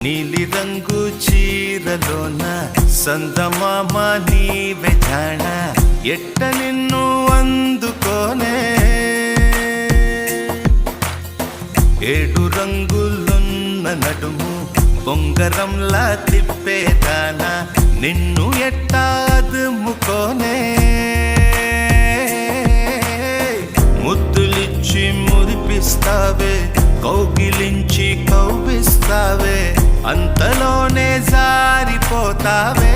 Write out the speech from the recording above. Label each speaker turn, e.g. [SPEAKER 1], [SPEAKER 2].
[SPEAKER 1] నీలి రంగు చీరలోన సందమామ నీవే జాణ ఎట్ట నిన్ను అందుకోనే ఏడు రంగులున్న నడుము బొంగరంలా తిప్పేదానా నిన్ను ఎట్టా అదుముకోనే ముద్దులిచ్చి మురిపిస్తావే కౌగిలించి కౌగిస్తావే అంతలోనే జారిపోతావే